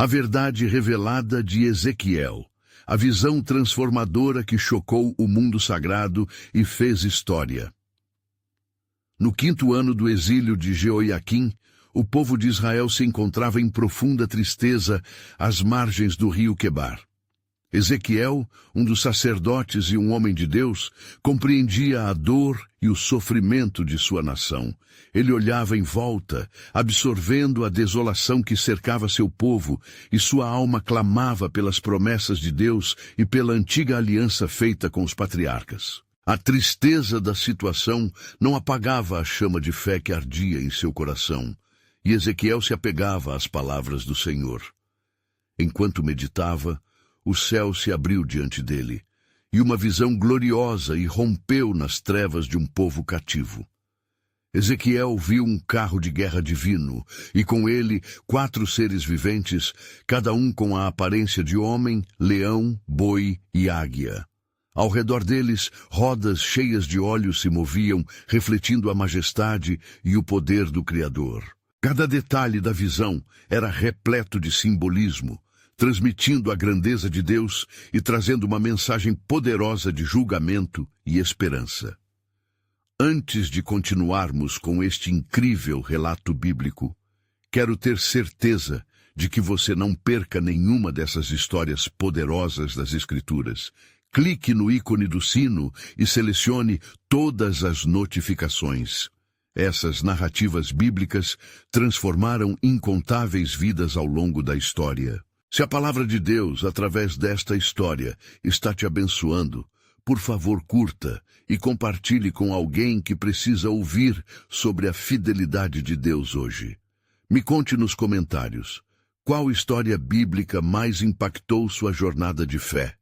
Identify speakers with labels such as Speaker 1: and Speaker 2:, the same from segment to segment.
Speaker 1: A verdade revelada de Ezequiel, a visão transformadora que chocou o mundo sagrado e fez história. No 5º ano do exílio de Jeoiaquim, o povo de Israel se encontrava em profunda tristeza às margens do rio Quebar. Ezequiel, um dos sacerdotes e um homem de Deus, compreendia a dor e o sofrimento de sua nação. Ele olhava em volta, absorvendo a desolação que cercava seu povo, e sua alma clamava pelas promessas de Deus e pela antiga aliança feita com os patriarcas. A tristeza da situação não apagava a chama de fé que ardia em seu coração, e Ezequiel se apegava às palavras do Senhor. Enquanto meditava, o céu se abriu diante dele, e uma visão gloriosa irrompeu nas trevas de um povo cativo. Ezequiel viu um carro de guerra divino, e com ele 4 seres viventes, cada um com a aparência de homem, leão, boi e águia. Ao redor deles, rodas cheias de óleo se moviam, refletindo a majestade e o poder do Criador. Cada detalhe da visão era repleto de simbolismo, transmitindo a grandeza de Deus e trazendo uma mensagem poderosa de julgamento e esperança. Antes de continuarmos com este incrível relato bíblico, quero ter certeza de que você não perca nenhuma dessas histórias poderosas das Escrituras. Clique no ícone do sino e selecione todas as notificações. Essas narrativas bíblicas transformaram incontáveis vidas ao longo da história. Se a palavra de Deus, através desta história, está te abençoando, por favor, curta e compartilhe com alguém que precisa ouvir sobre a fidelidade de Deus hoje. Me conte nos comentários, qual história bíblica mais impactou sua jornada de fé?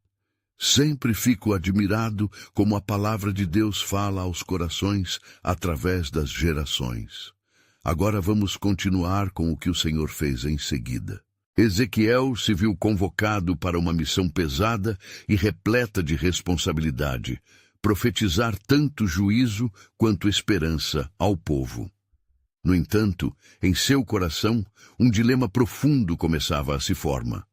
Speaker 1: Sempre fico admirado como a palavra de Deus fala aos corações através das gerações. Agora vamos continuar com o que o Senhor fez em seguida. Ezequiel se viu convocado para uma missão pesada e repleta de responsabilidade, profetizar tanto juízo quanto esperança ao povo. No entanto, em seu coração, um dilema profundo começava a se formar.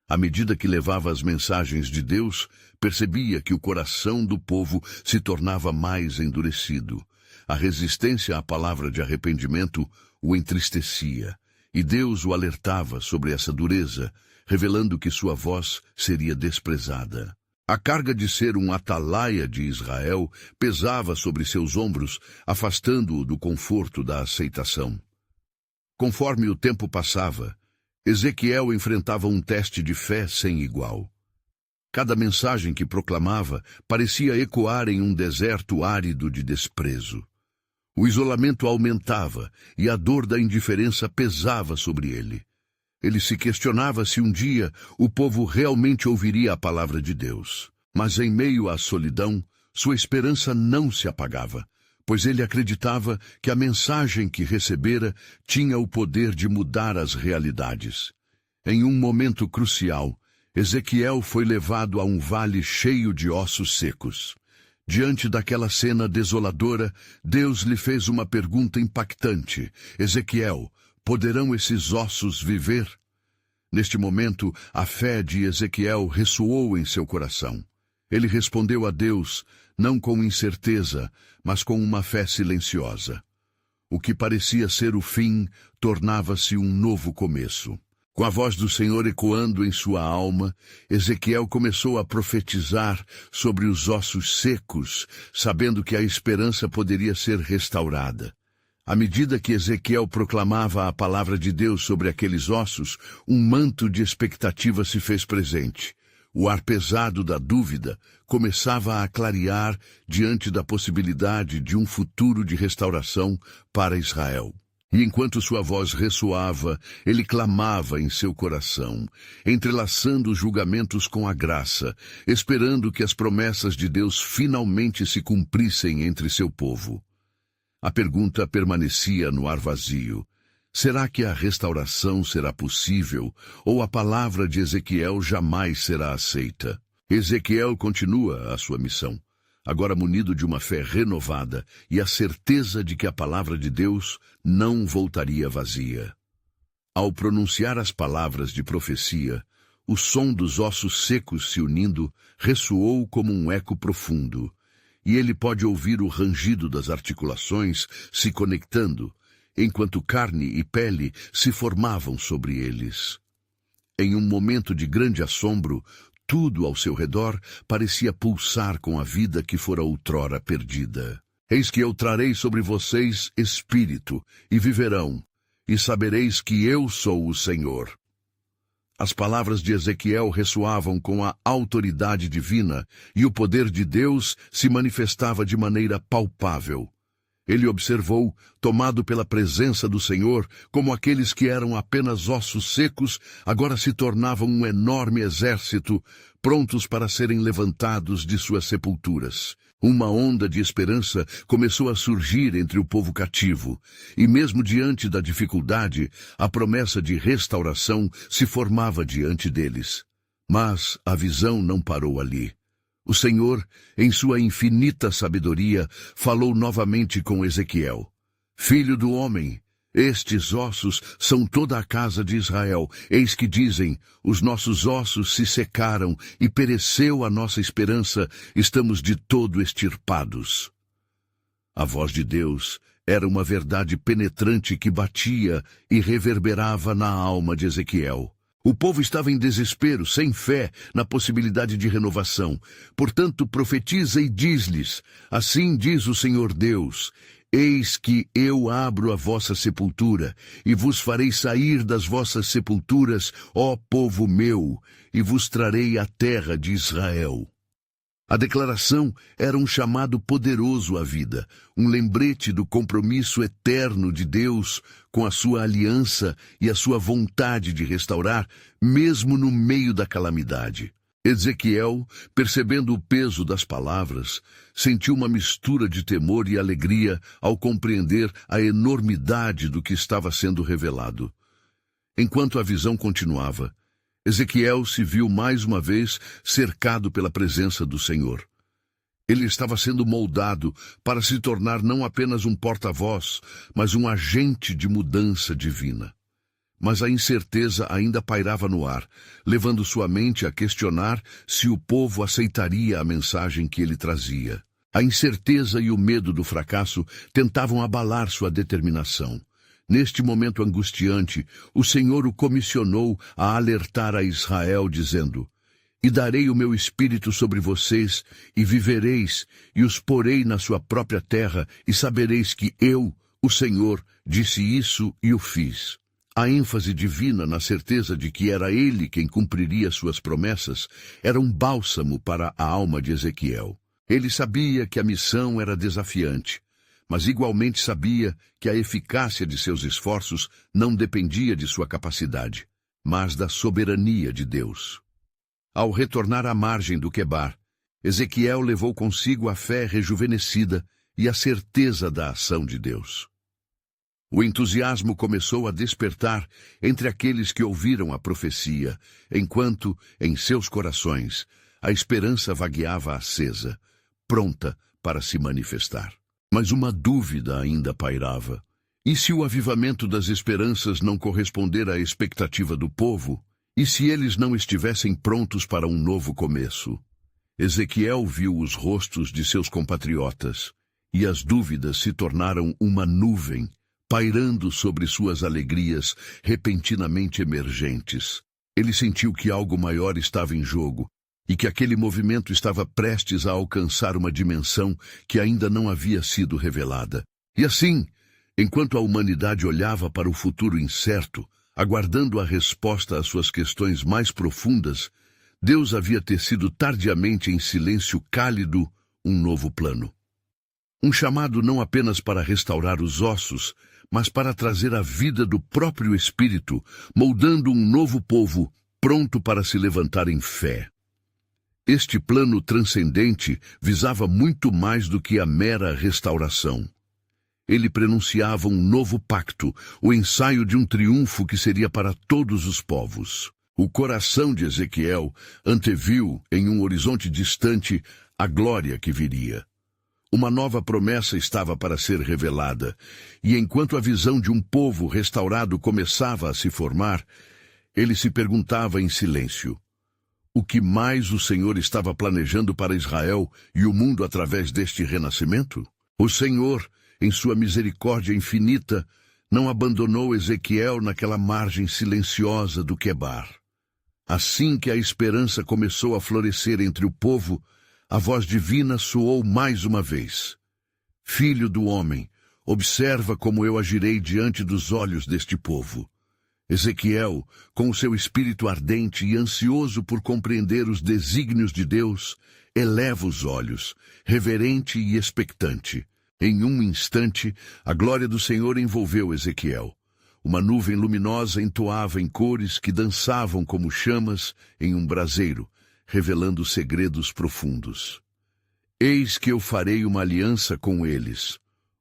Speaker 1: À medida que levava as mensagens de Deus, percebia que o coração do povo se tornava mais endurecido. A resistência à palavra de arrependimento o entristecia, e Deus o alertava sobre essa dureza, revelando que sua voz seria desprezada. A carga de ser um atalaia de Israel pesava sobre seus ombros, afastando-o do conforto da aceitação. Conforme o tempo passava, Ezequiel enfrentava um teste de fé sem igual. Cada mensagem que proclamava parecia ecoar em um deserto árido de desprezo. O isolamento aumentava e a dor da indiferença pesava sobre ele. Ele se questionava se um dia o povo realmente ouviria a palavra de Deus. Mas em meio à solidão, sua esperança não se apagava, pois ele acreditava que a mensagem que recebera tinha o poder de mudar as realidades. Em um momento crucial, Ezequiel foi levado a um vale cheio de ossos secos. Diante daquela cena desoladora, Deus lhe fez uma pergunta impactante. Ezequiel, poderão esses ossos viver? Neste momento, a fé de Ezequiel ressoou em seu coração. Ele respondeu a Deus, não com incerteza, mas com uma fé silenciosa. O que parecia ser o fim tornava-se um novo começo. Com a voz do Senhor ecoando em sua alma, Ezequiel começou a profetizar sobre os ossos secos, sabendo que a esperança poderia ser restaurada. À medida que Ezequiel proclamava a palavra de Deus sobre aqueles ossos, um manto de expectativa se fez presente. O ar pesado da dúvida começava a clarear diante da possibilidade de um futuro de restauração para Israel. E enquanto sua voz ressoava, ele clamava em seu coração, entrelaçando os julgamentos com a graça, esperando que as promessas de Deus finalmente se cumprissem entre seu povo. A pergunta permanecia no ar vazio. Será que a restauração será possível, ou a palavra de Ezequiel jamais será aceita? Ezequiel continua a sua missão, agora munido de uma fé renovada e a certeza de que a palavra de Deus não voltaria vazia. Ao pronunciar as palavras de profecia, o som dos ossos secos se unindo ressoou como um eco profundo, e ele pode ouvir o rangido das articulações se conectando, enquanto carne e pele se formavam sobre eles. Em um momento de grande assombro, tudo ao seu redor parecia pulsar com a vida que fora outrora perdida. Eis que eu trarei sobre vocês espírito, e viverão, e sabereis que eu sou o Senhor. As palavras de Ezequiel ressoavam com a autoridade divina, e o poder de Deus se manifestava de maneira palpável. Ele observou, tomado pela presença do Senhor, como aqueles que eram apenas ossos secos, agora se tornavam um enorme exército, prontos para serem levantados de suas sepulturas. Uma onda de esperança começou a surgir entre o povo cativo, e mesmo diante da dificuldade, a promessa de restauração se formava diante deles. Mas a visão não parou ali. O Senhor, em sua infinita sabedoria, falou novamente com Ezequiel. Filho do homem, estes ossos são toda a casa de Israel. Eis que dizem, os nossos ossos se secaram e pereceu a nossa esperança, estamos de todo extirpados. A voz de Deus era uma verdade penetrante que batia e reverberava na alma de Ezequiel. O povo estava em desespero, sem fé na possibilidade de renovação. Portanto, profetiza e diz-lhes, assim diz o Senhor Deus, eis que eu abro a vossa sepultura, e vos farei sair das vossas sepulturas, ó povo meu, e vos trarei a terra de Israel. A declaração era um chamado poderoso à vida, um lembrete do compromisso eterno de Deus com a sua aliança e a sua vontade de restaurar, mesmo no meio da calamidade. Ezequiel, percebendo o peso das palavras, sentiu uma mistura de temor e alegria ao compreender a enormidade do que estava sendo revelado. Enquanto a visão continuava, Ezequiel se viu mais uma vez cercado pela presença do Senhor. Ele estava sendo moldado para se tornar não apenas um porta-voz, mas um agente de mudança divina. Mas a incerteza ainda pairava no ar, levando sua mente a questionar se o povo aceitaria a mensagem que ele trazia. A incerteza e o medo do fracasso tentavam abalar sua determinação. Neste momento angustiante, o Senhor o comissionou a alertar a Israel, dizendo, e darei o meu espírito sobre vocês, e vivereis, e os porei na sua própria terra, e sabereis que eu, o Senhor, disse isso e o fiz. A ênfase divina na certeza de que era ele quem cumpriria suas promessas era um bálsamo para a alma de Ezequiel. Ele sabia que a missão era desafiante, mas igualmente sabia que a eficácia de seus esforços não dependia de sua capacidade, mas da soberania de Deus. Ao retornar à margem do Quebar, Ezequiel levou consigo a fé rejuvenescida e a certeza da ação de Deus. O entusiasmo começou a despertar entre aqueles que ouviram a profecia, enquanto, em seus corações, a esperança vagueava acesa, pronta para se manifestar. Mas uma dúvida ainda pairava. E se o avivamento das esperanças não corresponder à expectativa do povo? E se eles não estivessem prontos para um novo começo? Ezequiel viu os rostos de seus compatriotas, e as dúvidas se tornaram uma nuvem, pairando sobre suas alegrias repentinamente emergentes. Ele sentiu que algo maior estava em jogo, e que aquele movimento estava prestes a alcançar uma dimensão que ainda não havia sido revelada. E assim, enquanto a humanidade olhava para o futuro incerto, aguardando a resposta às suas questões mais profundas, Deus havia tecido tardiamente em silêncio cálido um novo plano. Um chamado não apenas para restaurar os ossos, mas para trazer a vida do próprio Espírito, moldando um novo povo pronto para se levantar em fé. Este plano transcendente visava muito mais do que a mera restauração. Ele prenunciava um novo pacto, o ensaio de um triunfo que seria para todos os povos. O coração de Ezequiel anteviu, em um horizonte distante, a glória que viria. Uma nova promessa estava para ser revelada, e enquanto a visão de um povo restaurado começava a se formar, ele se perguntava em silêncio: o que mais o Senhor estava planejando para Israel e o mundo através deste renascimento? O Senhor, em sua misericórdia infinita, não abandonou Ezequiel naquela margem silenciosa do Quebar. Assim que a esperança começou a florescer entre o povo, a voz divina soou mais uma vez: Filho do homem, observa como eu agirei diante dos olhos deste povo. Ezequiel, com o seu espírito ardente e ansioso por compreender os desígnios de Deus, eleva os olhos, reverente e expectante. Em um instante, a glória do Senhor envolveu Ezequiel. Uma nuvem luminosa entoava em cores que dançavam como chamas em um braseiro, revelando segredos profundos. Eis que eu farei uma aliança com eles,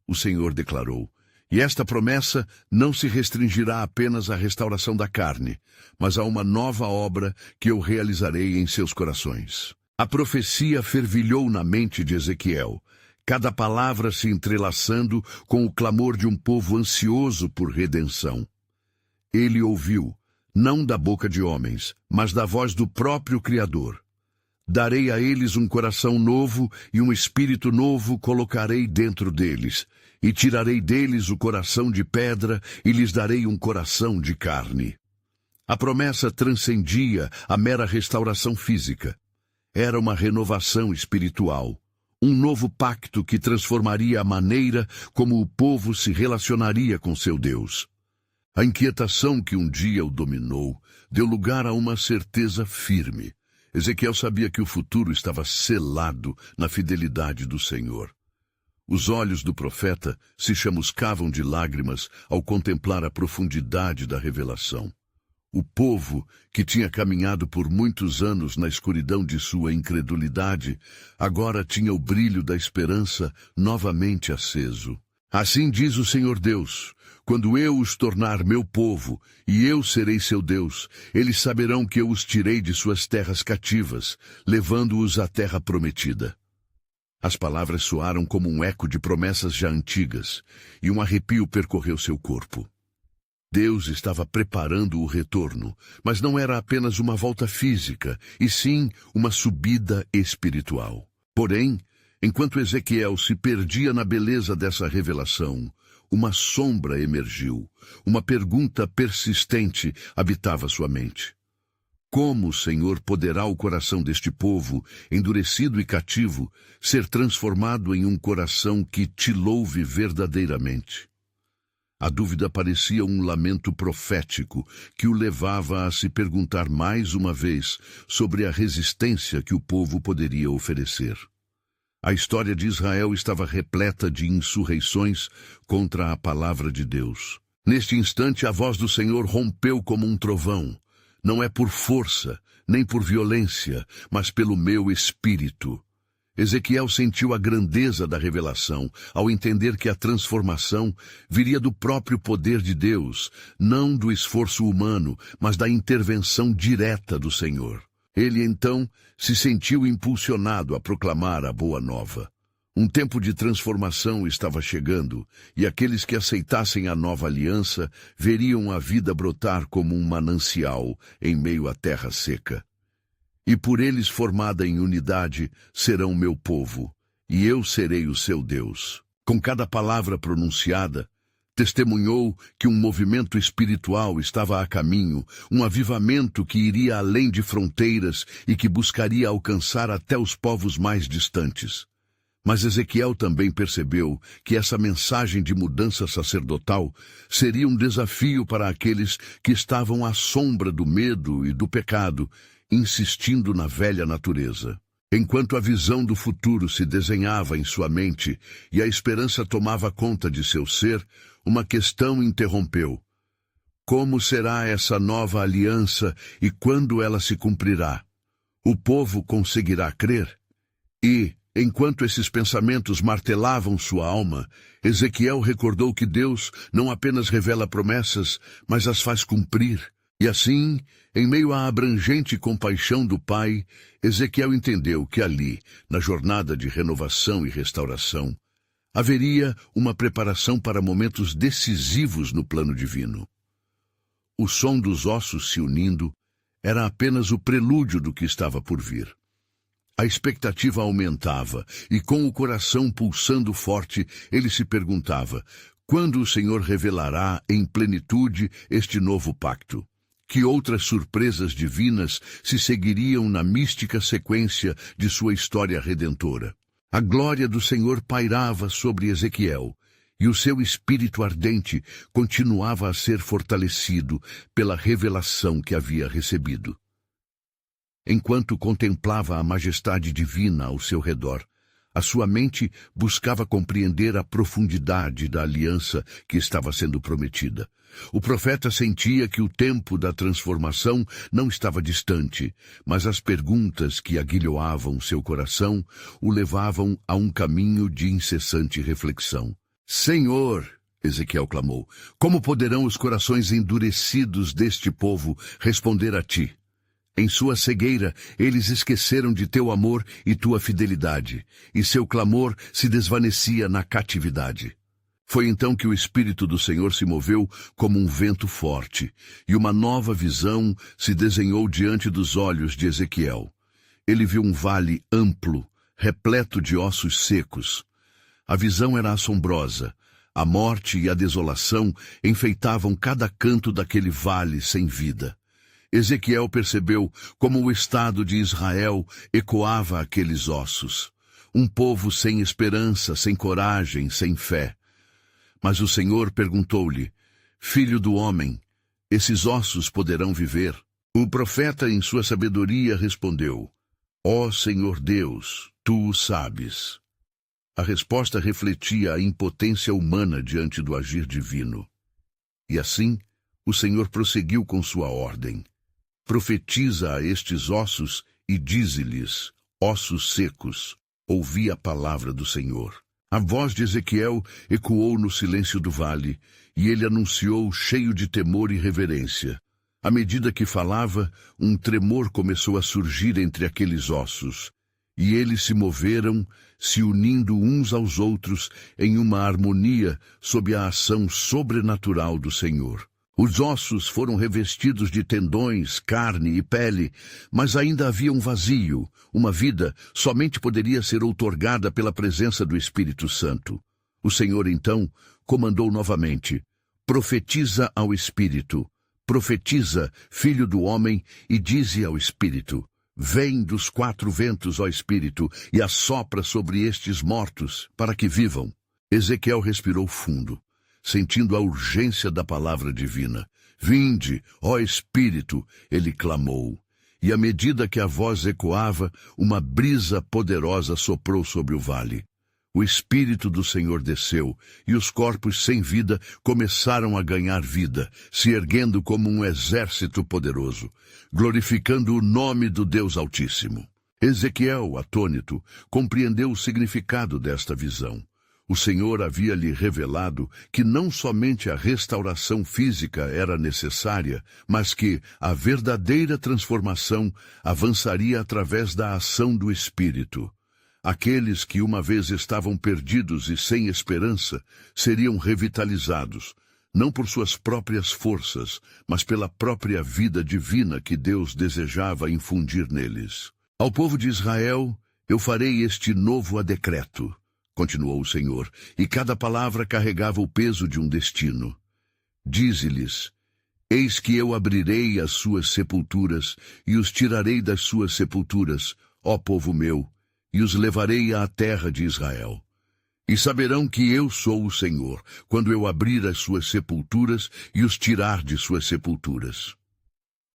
Speaker 1: o Senhor declarou. E esta promessa não se restringirá apenas à restauração da carne, mas a uma nova obra que eu realizarei em seus corações. A profecia fervilhou na mente de Ezequiel, cada palavra se entrelaçando com o clamor de um povo ansioso por redenção. Ele ouviu, não da boca de homens, mas da voz do próprio Criador. Darei a eles um coração novo e um espírito novo colocarei dentro deles, e tirarei deles o coração de pedra e lhes darei um coração de carne. A promessa transcendia a mera restauração física. Era uma renovação espiritual, um novo pacto que transformaria a maneira como o povo se relacionaria com seu Deus. A inquietação que um dia o dominou deu lugar a uma certeza firme. Ezequiel sabia que o futuro estava selado na fidelidade do Senhor. Os olhos do profeta se chamuscavam de lágrimas ao contemplar a profundidade da revelação. O povo, que tinha caminhado por muitos anos na escuridão de sua incredulidade, agora tinha o brilho da esperança novamente aceso. Assim diz o Senhor Deus: quando eu os tornar meu povo, e eu serei seu Deus, eles saberão que eu os tirei de suas terras cativas, levando-os à terra prometida. As palavras soaram como um eco de promessas já antigas, e um arrepio percorreu seu corpo. Deus estava preparando o retorno, mas não era apenas uma volta física, e sim uma subida espiritual. Porém, enquanto Ezequiel se perdia na beleza dessa revelação, uma sombra emergiu, uma pergunta persistente habitava sua mente. Como o Senhor poderá o coração deste povo, endurecido e cativo, ser transformado em um coração que te louve verdadeiramente? A dúvida parecia um lamento profético que o levava a se perguntar mais uma vez sobre a resistência que o povo poderia oferecer. A história de Israel estava repleta de insurreições contra a palavra de Deus. Neste instante, a voz do Senhor rompeu como um trovão. Não é por força, nem por violência, mas pelo meu espírito. Ezequiel sentiu a grandeza da revelação ao entender que a transformação viria do próprio poder de Deus, não do esforço humano, mas da intervenção direta do Senhor. Ele, então, se sentiu impulsionado a proclamar a boa nova. Um tempo de transformação estava chegando, e aqueles que aceitassem a nova aliança veriam a vida brotar como um manancial em meio à terra seca. E por eles formada em unidade serão meu povo, e eu serei o seu Deus. Com cada palavra pronunciada, testemunhou que um movimento espiritual estava a caminho, um avivamento que iria além de fronteiras e que buscaria alcançar até os povos mais distantes. Mas Ezequiel também percebeu que essa mensagem de mudança sacerdotal seria um desafio para aqueles que estavam à sombra do medo e do pecado, insistindo na velha natureza. Enquanto a visão do futuro se desenhava em sua mente e a esperança tomava conta de seu ser, uma questão interrompeu. Como será essa nova aliança e quando ela se cumprirá? O povo conseguirá crer? E, enquanto esses pensamentos martelavam sua alma, Ezequiel recordou que Deus não apenas revela promessas, mas as faz cumprir. E assim, em meio à abrangente compaixão do Pai, Ezequiel entendeu que ali, na jornada de renovação e restauração, haveria uma preparação para momentos decisivos no plano divino. O som dos ossos se unindo era apenas o prelúdio do que estava por vir. A expectativa aumentava, e com o coração pulsando forte, ele se perguntava: quando o Senhor revelará em plenitude este novo pacto? Que outras surpresas divinas se seguiriam na mística sequência de sua história redentora? A glória do Senhor pairava sobre Ezequiel, e o seu espírito ardente continuava a ser fortalecido pela revelação que havia recebido. Enquanto contemplava a majestade divina ao seu redor, a sua mente buscava compreender a profundidade da aliança que estava sendo prometida. O profeta sentia que o tempo da transformação não estava distante, mas as perguntas que aguilhoavam seu coração o levavam a um caminho de incessante reflexão. Senhor, Ezequiel clamou, como poderão os corações endurecidos deste povo responder a ti? Em sua cegueira, eles esqueceram de teu amor e tua fidelidade, e seu clamor se desvanecia na catividade. Foi então que o Espírito do Senhor se moveu como um vento forte, e uma nova visão se desenhou diante dos olhos de Ezequiel. Ele viu um vale amplo, repleto de ossos secos. A visão era assombrosa. A morte e a desolação enfeitavam cada canto daquele vale sem vida. Ezequiel percebeu como o estado de Israel ecoava aqueles ossos. Um povo sem esperança, sem coragem, sem fé. Mas o Senhor perguntou-lhe: Filho do homem, esses ossos poderão viver? O profeta, em sua sabedoria, respondeu: Ó Senhor Deus, tu o sabes. A resposta refletia a impotência humana diante do agir divino. E assim, o Senhor prosseguiu com sua ordem. Profetiza a estes ossos e dize-lhes: ossos secos, ouvi a palavra do Senhor. A voz de Ezequiel ecoou no silêncio do vale, e ele anunciou cheio de temor e reverência. À medida que falava, um tremor começou a surgir entre aqueles ossos, e eles se moveram, se unindo uns aos outros em uma harmonia sob a ação sobrenatural do Senhor. Os ossos foram revestidos de tendões, carne e pele, mas ainda havia um vazio. Uma vida somente poderia ser outorgada pela presença do Espírito Santo. O Senhor, então, comandou novamente: profetiza ao Espírito. Profetiza, filho do homem, e dize ao Espírito: vem dos quatro ventos, ó Espírito, e assopra sobre estes mortos, para que vivam. Ezequiel respirou fundo, sentindo a urgência da palavra divina. Vinde, ó Espírito, ele clamou. E à medida que a voz ecoava, uma brisa poderosa soprou sobre o vale. O Espírito do Senhor desceu, e os corpos sem vida começaram a ganhar vida, se erguendo como um exército poderoso, glorificando o nome do Deus Altíssimo. Ezequiel, atônito, compreendeu o significado desta visão. O Senhor havia lhe revelado que não somente a restauração física era necessária, mas que a verdadeira transformação avançaria através da ação do Espírito. Aqueles que uma vez estavam perdidos e sem esperança seriam revitalizados, não por suas próprias forças, mas pela própria vida divina que Deus desejava infundir neles. Ao povo de Israel, eu farei este novo decreto, continuou o Senhor, e cada palavra carregava o peso de um destino. Dize-lhes: eis que eu abrirei as suas sepulturas e os tirarei das suas sepulturas, ó povo meu, e os levarei à terra de Israel. E saberão que eu sou o Senhor, quando eu abrir as suas sepulturas e os tirar de suas sepulturas.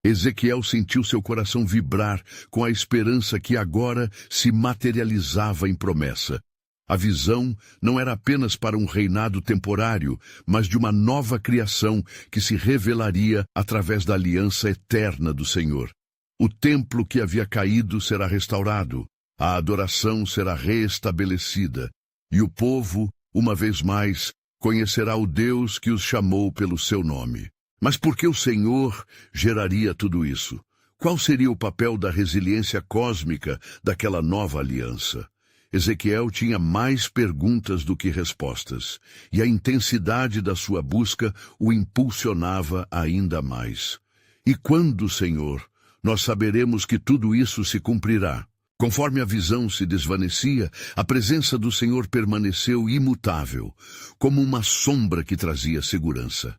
Speaker 1: Ezequiel sentiu seu coração vibrar com a esperança que agora se materializava em promessa. A visão não era apenas para um reinado temporário, mas de uma nova criação que se revelaria através da aliança eterna do Senhor. O templo que havia caído será restaurado, a adoração será reestabelecida, e o povo, uma vez mais, conhecerá o Deus que os chamou pelo seu nome. Mas por que o Senhor geraria tudo isso? Qual seria o papel da resiliência cósmica daquela nova aliança? Ezequiel tinha mais perguntas do que respostas, e a intensidade da sua busca o impulsionava ainda mais. E quando, Senhor, nós saberemos que tudo isso se cumprirá? Conforme a visão se desvanecia, a presença do Senhor permaneceu imutável, como uma sombra que trazia segurança.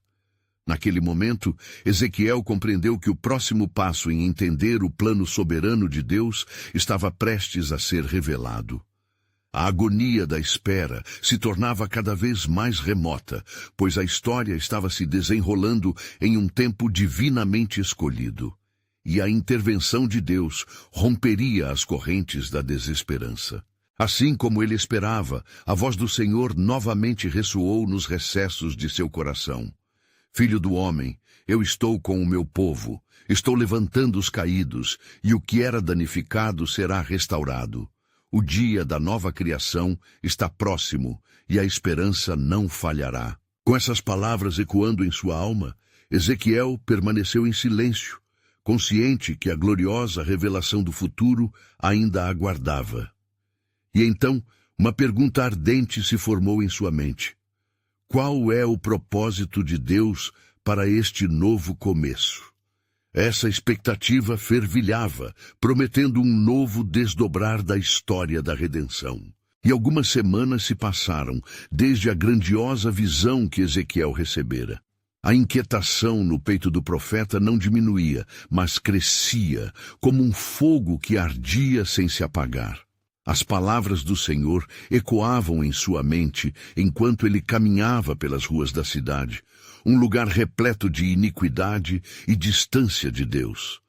Speaker 1: Naquele momento, Ezequiel compreendeu que o próximo passo em entender o plano soberano de Deus estava prestes a ser revelado. A agonia da espera se tornava cada vez mais remota, pois a história estava se desenrolando em um tempo divinamente escolhido. E a intervenção de Deus romperia as correntes da desesperança. Assim como ele esperava, a voz do Senhor novamente ressoou nos recessos de seu coração. Filho do homem, eu estou com o meu povo, estou levantando os caídos, e o que era danificado será restaurado. O dia da nova criação está próximo, e a esperança não falhará. Com essas palavras ecoando em sua alma, Ezequiel permaneceu em silêncio, consciente que a gloriosa revelação do futuro ainda aguardava. E então, uma pergunta ardente se formou em sua mente. Qual é o propósito de Deus para este novo começo? Essa expectativa fervilhava, prometendo um novo desdobrar da história da redenção. E algumas semanas se passaram, desde a grandiosa visão que Ezequiel recebera. A inquietação no peito do profeta não diminuía, mas crescia, como um fogo que ardia sem se apagar. As palavras do Senhor ecoavam em sua mente enquanto ele caminhava pelas ruas da cidade, um lugar repleto de iniquidade e distância de Deus.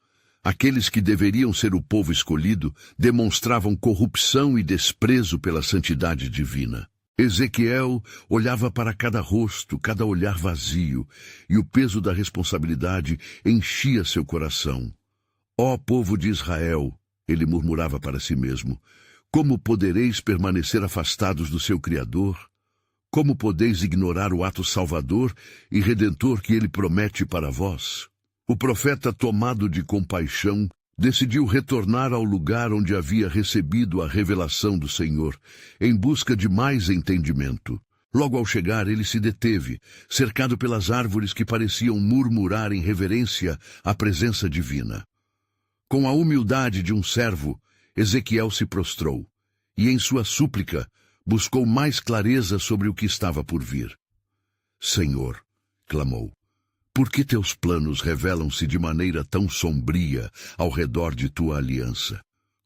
Speaker 1: Aqueles que deveriam ser o povo escolhido demonstravam corrupção e desprezo pela santidade divina. Ezequiel olhava para cada rosto, cada olhar vazio, e o peso da responsabilidade enchia seu coração. Ó povo de Israel, ele murmurava para si mesmo, como podereis permanecer afastados do seu Criador? Como podeis ignorar o ato salvador e redentor que ele promete para vós? O profeta, tomado de compaixão, decidiu retornar ao lugar onde havia recebido a revelação do Senhor, em busca de mais entendimento. Logo ao chegar, ele se deteve, cercado pelas árvores que pareciam murmurar em reverência à presença divina. Com a humildade de um servo, Ezequiel se prostrou, e em sua súplica buscou mais clareza sobre o que estava por vir. Senhor, clamou, por que teus planos revelam-se de maneira tão sombria ao redor de tua aliança?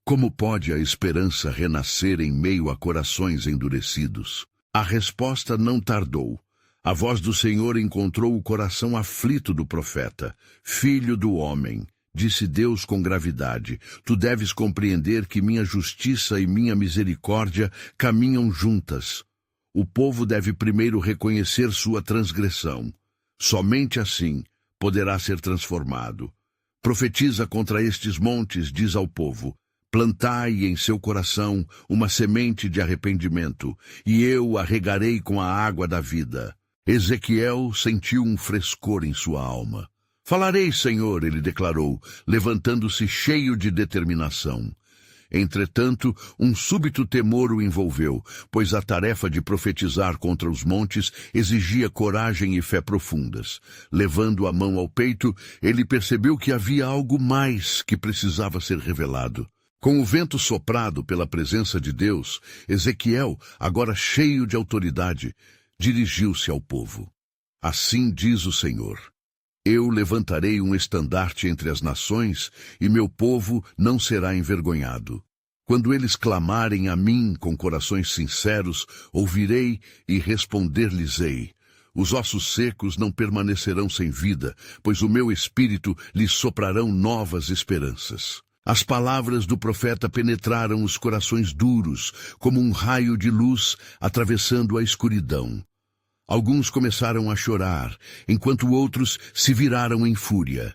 Speaker 1: Como pode a esperança renascer em meio a corações endurecidos? A resposta não tardou. A voz do Senhor encontrou o coração aflito do profeta. Filho do homem, disse Deus com gravidade, tu deves compreender que minha justiça e minha misericórdia caminham juntas. O povo deve primeiro reconhecer sua transgressão. Somente assim poderá ser transformado. Profetiza contra estes montes, diz ao povo, plantai em seu coração uma semente de arrependimento, e eu a regarei com a água da vida. Ezequiel sentiu um frescor em sua alma. Falarei, Senhor, ele declarou, levantando-se cheio de determinação. Entretanto, um súbito temor o envolveu, pois a tarefa de profetizar contra os montes exigia coragem e fé profundas. Levando a mão ao peito, ele percebeu que havia algo mais que precisava ser revelado. Com o vento soprado pela presença de Deus, Ezequiel, agora cheio de autoridade, dirigiu-se ao povo. Assim diz o Senhor. Eu levantarei um estandarte entre as nações, e meu povo não será envergonhado. Quando eles clamarem a mim com corações sinceros, ouvirei e responder-lhes-ei. Os ossos secos não permanecerão sem vida, pois o meu espírito lhes soprarão novas esperanças. As palavras do profeta penetraram os corações duros, como um raio de luz atravessando a escuridão. Alguns começaram a chorar, enquanto outros se viraram em fúria.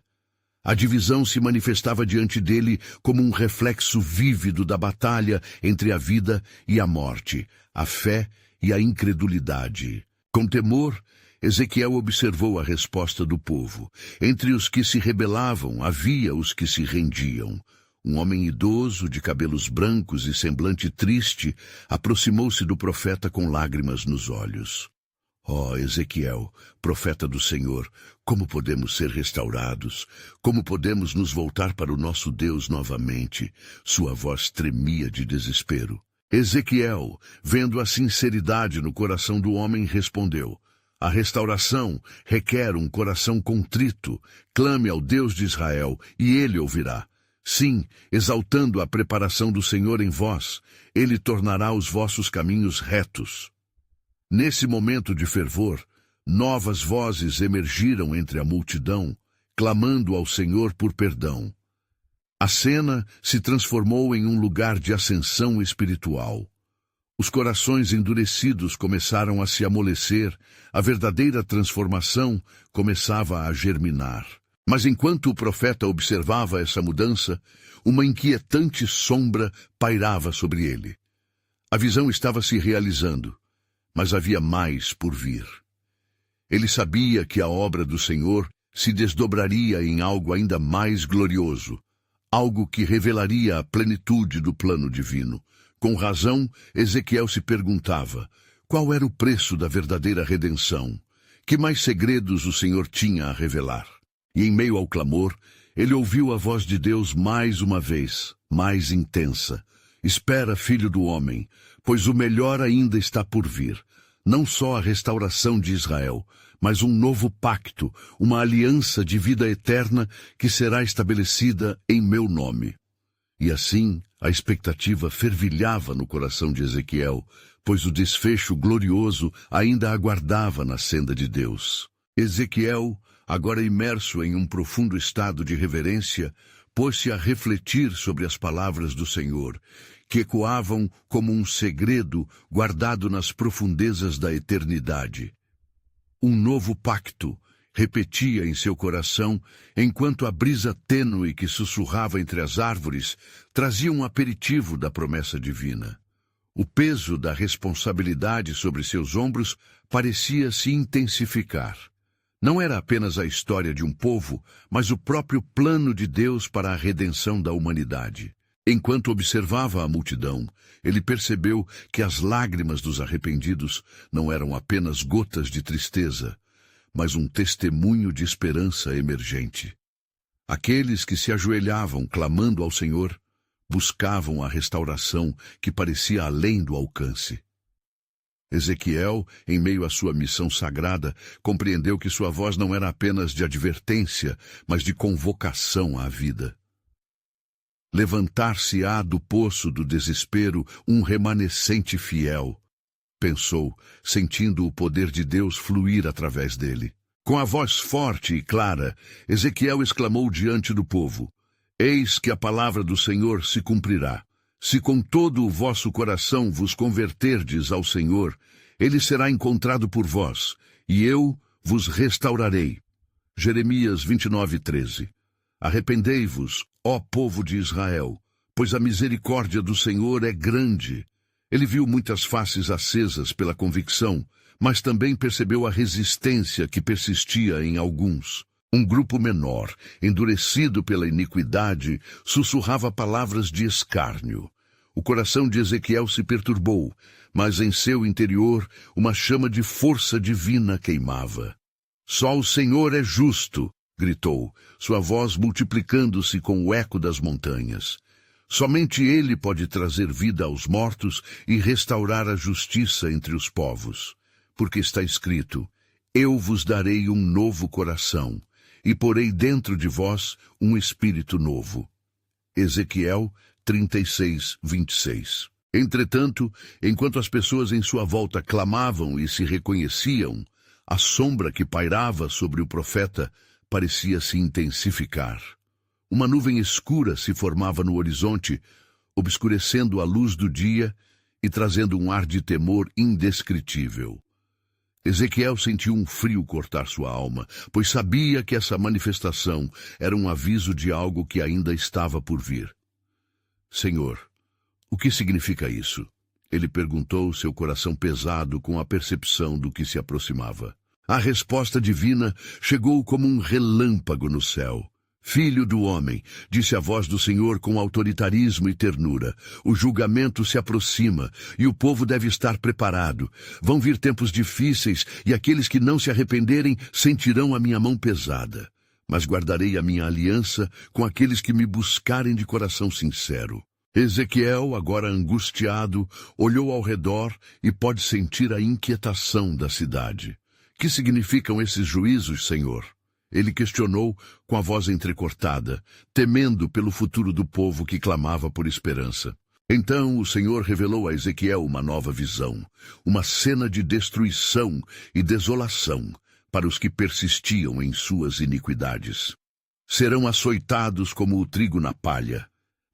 Speaker 1: A divisão se manifestava diante dele como um reflexo vívido da batalha entre a vida e a morte, a fé e a incredulidade. Com temor, Ezequiel observou a resposta do povo. Entre os que se rebelavam, havia os que se rendiam. Um homem idoso, de cabelos brancos e semblante triste, aproximou-se do profeta com lágrimas nos olhos. Ó Ezequiel, profeta do Senhor, como podemos ser restaurados? Como podemos nos voltar para o nosso Deus novamente? Sua voz tremia de desespero. Ezequiel, vendo a sinceridade no coração do homem, respondeu: a restauração requer um coração contrito. Clame ao Deus de Israel, e ele ouvirá. Sim, exaltando a preparação do Senhor em vós, ele tornará os vossos caminhos retos. Nesse momento de fervor, novas vozes emergiram entre a multidão, clamando ao Senhor por perdão. A cena se transformou em um lugar de ascensão espiritual. Os corações endurecidos começaram a se amolecer, a verdadeira transformação começava a germinar. Mas enquanto o profeta observava essa mudança, uma inquietante sombra pairava sobre ele. A visão estava se realizando, mas havia mais por vir. Ele sabia que a obra do Senhor se desdobraria em algo ainda mais glorioso, algo que revelaria a plenitude do plano divino. Com razão, Ezequiel se perguntava: qual era o preço da verdadeira redenção? Que mais segredos o Senhor tinha a revelar? E em meio ao clamor, ele ouviu a voz de Deus mais uma vez, mais intensa. Espera, filho do homem, pois o melhor ainda está por vir. Não só a restauração de Israel, mas um novo pacto, uma aliança de vida eterna que será estabelecida em meu nome. E assim, a expectativa fervilhava no coração de Ezequiel, pois o desfecho glorioso ainda aguardava na senda de Deus. Ezequiel, agora imerso em um profundo estado de reverência, pôs-se a refletir sobre as palavras do Senhor, que ecoavam como um segredo guardado nas profundezas da eternidade. Um novo pacto repetia em seu coração, enquanto a brisa tênue que sussurrava entre as árvores trazia um aperitivo da promessa divina. O peso da responsabilidade sobre seus ombros parecia se intensificar. Não era apenas a história de um povo, mas o próprio plano de Deus para a redenção da humanidade. Enquanto observava a multidão, ele percebeu que as lágrimas dos arrependidos não eram apenas gotas de tristeza, mas um testemunho de esperança emergente. Aqueles que se ajoelhavam clamando ao Senhor, buscavam a restauração que parecia além do alcance. Ezequiel, em meio à sua missão sagrada, compreendeu que sua voz não era apenas de advertência, mas de convocação à vida. Levantar-se-á do poço do desespero um remanescente fiel, pensou, sentindo o poder de Deus fluir através dele. Com a voz forte e clara, Ezequiel exclamou diante do povo: eis que a palavra do Senhor se cumprirá. Se com todo o vosso coração vos converterdes ao Senhor, ele será encontrado por vós, e eu vos restaurarei. Jeremias 29:13. Arrependei-vos, ó povo de Israel, pois a misericórdia do Senhor é grande. Ele viu muitas faces acesas pela convicção, mas também percebeu a resistência que persistia em alguns. Um grupo menor, endurecido pela iniquidade, sussurrava palavras de escárnio. O coração de Ezequiel se perturbou, mas em seu interior uma chama de força divina queimava. Só o Senhor é justo, gritou, sua voz multiplicando-se com o eco das montanhas. Somente Ele pode trazer vida aos mortos e restaurar a justiça entre os povos. Porque está escrito: eu vos darei um novo coração, e porei dentro de vós um espírito novo. Ezequiel 36:26. Entretanto, enquanto as pessoas em sua volta clamavam e se reconheciam, a sombra que pairava sobre o profeta parecia se intensificar. Uma nuvem escura se formava no horizonte, obscurecendo a luz do dia e trazendo um ar de temor indescritível. Ezequiel sentiu um frio cortar sua alma, pois sabia que essa manifestação era um aviso de algo que ainda estava por vir. Senhor, o que significa isso? Ele perguntou, seu coração pesado com a percepção do que se aproximava. A resposta divina chegou como um relâmpago no céu. Filho do homem, disse a voz do Senhor com autoritarismo e ternura, o julgamento se aproxima e o povo deve estar preparado. Vão vir tempos difíceis e aqueles que não se arrependerem sentirão a minha mão pesada. Mas guardarei a minha aliança com aqueles que me buscarem de coração sincero. Ezequiel, agora angustiado, olhou ao redor e pôde sentir a inquietação da cidade. Que significam esses juízos, Senhor? Ele questionou com a voz entrecortada, temendo pelo futuro do povo que clamava por esperança. Então o Senhor revelou a Ezequiel uma nova visão, uma cena de destruição e desolação para os que persistiam em suas iniquidades. Serão açoitados como o trigo na palha,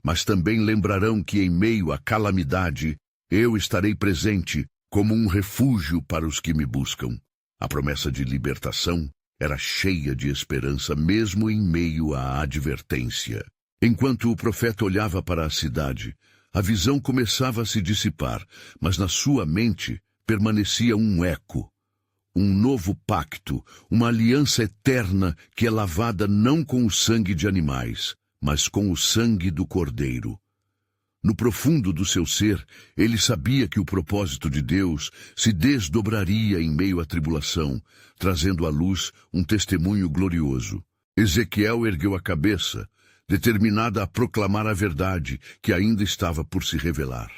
Speaker 1: mas também lembrarão que em meio à calamidade eu estarei presente como um refúgio para os que me buscam. A promessa de libertação era cheia de esperança mesmo em meio à advertência. Enquanto o profeta olhava para a cidade, a visão começava a se dissipar, mas na sua mente permanecia um eco. Um novo pacto, uma aliança eterna que é lavada não com o sangue de animais, mas com o sangue do Cordeiro. No profundo do seu ser, ele sabia que o propósito de Deus se desdobraria em meio à tribulação, trazendo à luz um testemunho glorioso. Ezequiel ergueu a cabeça, determinada a proclamar a verdade que ainda estava por se revelar.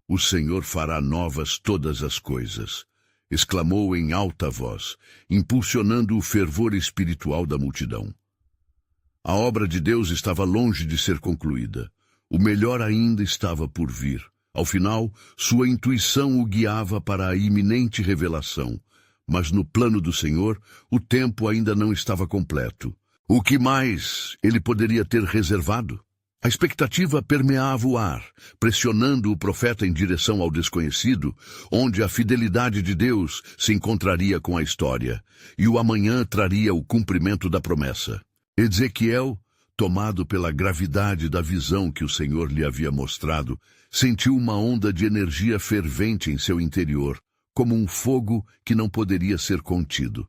Speaker 1: O Senhor fará novas todas as coisas, exclamou em alta voz, impulsionando o fervor espiritual da multidão. A obra de Deus estava longe de ser concluída. O melhor ainda estava por vir. Ao final, sua intuição o guiava para a iminente revelação. Mas no plano do Senhor, o tempo ainda não estava completo. O que mais ele poderia ter reservado? A expectativa permeava o ar, pressionando o profeta em direção ao desconhecido, onde a fidelidade de Deus se encontraria com a história, e o amanhã traria o cumprimento da promessa. Ezequiel, tomado pela gravidade da visão que o Senhor lhe havia mostrado, sentiu uma onda de energia fervente em seu interior, como um fogo que não poderia ser contido.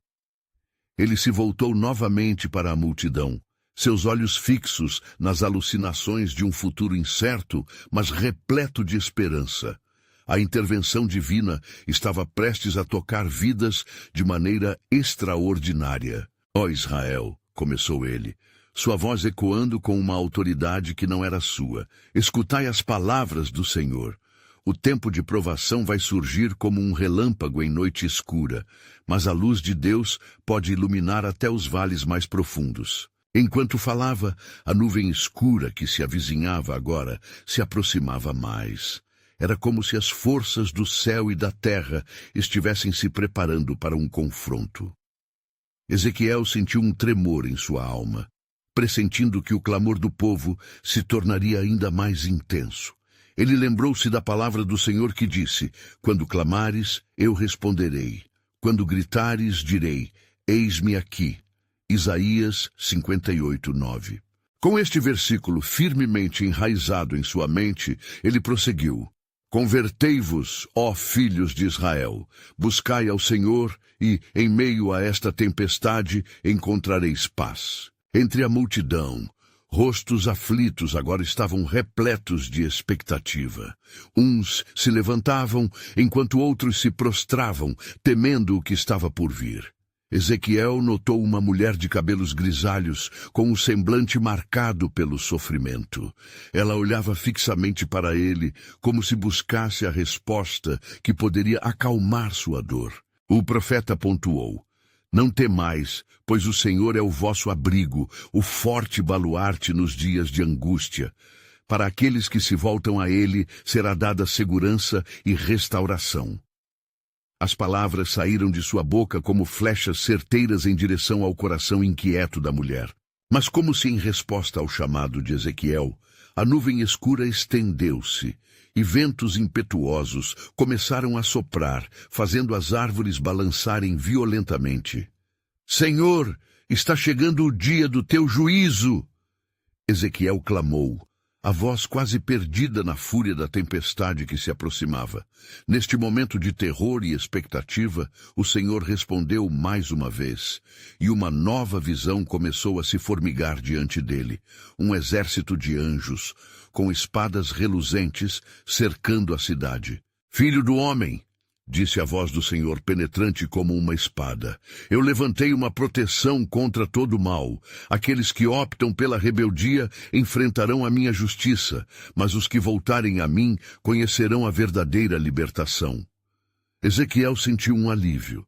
Speaker 1: Ele se voltou novamente para a multidão, seus olhos fixos nas alucinações de um futuro incerto, mas repleto de esperança. A intervenção divina estava prestes a tocar vidas de maneira extraordinária. Ó Israel, começou ele, sua voz ecoando com uma autoridade que não era sua. Escutai as palavras do Senhor. O tempo de provação vai surgir como um relâmpago em noite escura, mas a luz de Deus pode iluminar até os vales mais profundos. Enquanto falava, a nuvem escura que se avizinhava agora se aproximava mais. Era como se as forças do céu e da terra estivessem se preparando para um confronto. Ezequiel sentiu um tremor em sua alma, pressentindo que o clamor do povo se tornaria ainda mais intenso. Ele lembrou-se da palavra do Senhor que disse, quando clamares, eu responderei. Quando gritares, direi, eis-me aqui. Isaías 58:9. Com este versículo firmemente enraizado em sua mente, ele prosseguiu. Convertei-vos, ó filhos de Israel, buscai ao Senhor e, em meio a esta tempestade, encontrareis paz. Entre a multidão, rostos aflitos agora estavam repletos de expectativa. Uns se levantavam, enquanto outros se prostravam, temendo o que estava por vir. Ezequiel notou uma mulher de cabelos grisalhos, com o semblante marcado pelo sofrimento. Ela olhava fixamente para ele, como se buscasse a resposta que poderia acalmar sua dor. O profeta pontuou, não temais, pois o Senhor é o vosso abrigo, o forte baluarte nos dias de angústia. Para aqueles que se voltam a ele, será dada segurança e restauração. As palavras saíram de sua boca como flechas certeiras em direção ao coração inquieto da mulher. Mas como se em resposta ao chamado de Ezequiel, a nuvem escura estendeu-se, e ventos impetuosos começaram a soprar, fazendo as árvores balançarem violentamente. Senhor, está chegando o dia do teu juízo! Ezequiel clamou. a voz quase perdida na fúria da tempestade que se aproximava. Neste momento de terror e expectativa, o Senhor respondeu mais uma vez, e uma nova visão começou a se formigar diante dele. Um exército de anjos, com espadas reluzentes, cercando a cidade. Filho do homem, disse a voz do Senhor, penetrante como uma espada, eu levantei uma proteção contra todo o mal. Aqueles que optam pela rebeldia enfrentarão a minha justiça, mas os que voltarem a mim conhecerão a verdadeira libertação. Ezequiel sentiu um alívio.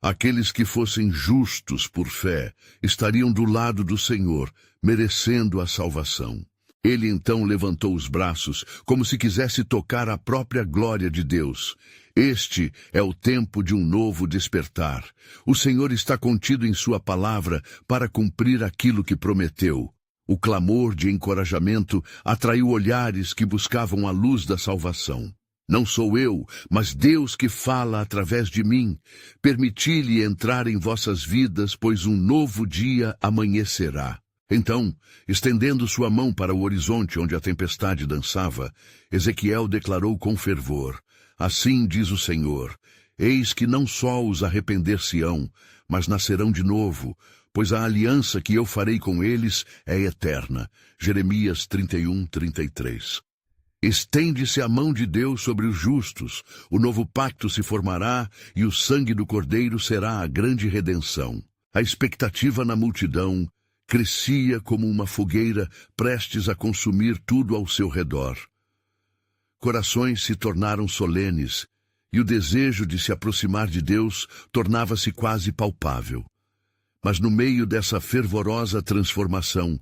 Speaker 1: Aqueles que fossem justos por fé estariam do lado do Senhor, merecendo a salvação. Ele então levantou os braços, como se quisesse tocar a própria glória de Deus. Este é o tempo de um novo despertar. O Senhor está contido em sua palavra para cumprir aquilo que prometeu. O clamor de encorajamento atraiu olhares que buscavam a luz da salvação. Não sou eu, mas Deus que fala através de mim. Permiti-lhe entrar em vossas vidas, pois um novo dia amanhecerá. Então, estendendo sua mão para o horizonte onde a tempestade dançava, Ezequiel declarou com fervor, assim diz o Senhor, eis que não só os arrepender-se-ão, mas nascerão de novo, pois a aliança que eu farei com eles é eterna. Jeremias 31:33. Estende-se a mão de Deus sobre os justos, o novo pacto se formará e o sangue do Cordeiro será a grande redenção. A expectativa na multidão crescia como uma fogueira prestes a consumir tudo ao seu redor. Corações se tornaram solenes, e o desejo de se aproximar de Deus tornava-se quase palpável. Mas no meio dessa fervorosa transformação,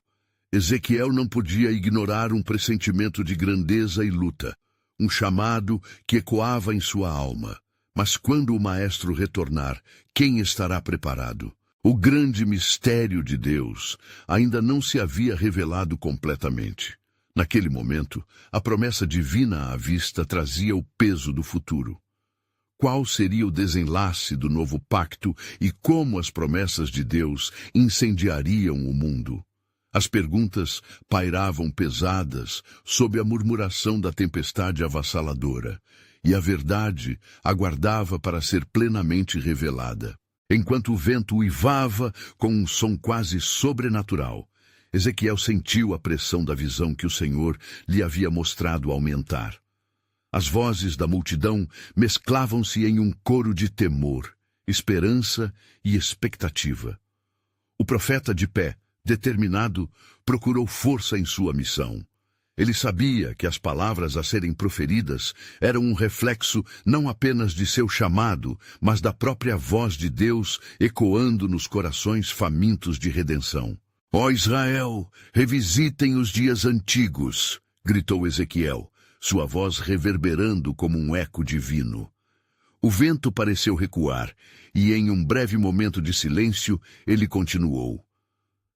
Speaker 1: Ezequiel não podia ignorar um pressentimento de grandeza e luta, um chamado que ecoava em sua alma. Mas quando o Maestro retornar, quem estará preparado? O grande mistério de Deus ainda não se havia revelado completamente. Naquele momento, a promessa divina à vista trazia o peso do futuro. Qual seria o desenlace do novo pacto e como as promessas de Deus incendiariam o mundo? As perguntas pairavam pesadas sob a murmuração da tempestade avassaladora, e a verdade aguardava para ser plenamente revelada. Enquanto o vento uivava com um som quase sobrenatural, Ezequiel sentiu a pressão da visão que o Senhor lhe havia mostrado aumentar. As vozes da multidão mesclavam-se em um coro de temor, esperança e expectativa. O profeta de pé, determinado, procurou força em sua missão. Ele sabia que as palavras a serem proferidas eram um reflexo não apenas de seu chamado, mas da própria voz de Deus ecoando nos corações famintos de redenção. Ó Israel, revisitem os dias antigos, gritou Ezequiel, sua voz reverberando como um eco divino. O vento pareceu recuar, e em um breve momento de silêncio, ele continuou.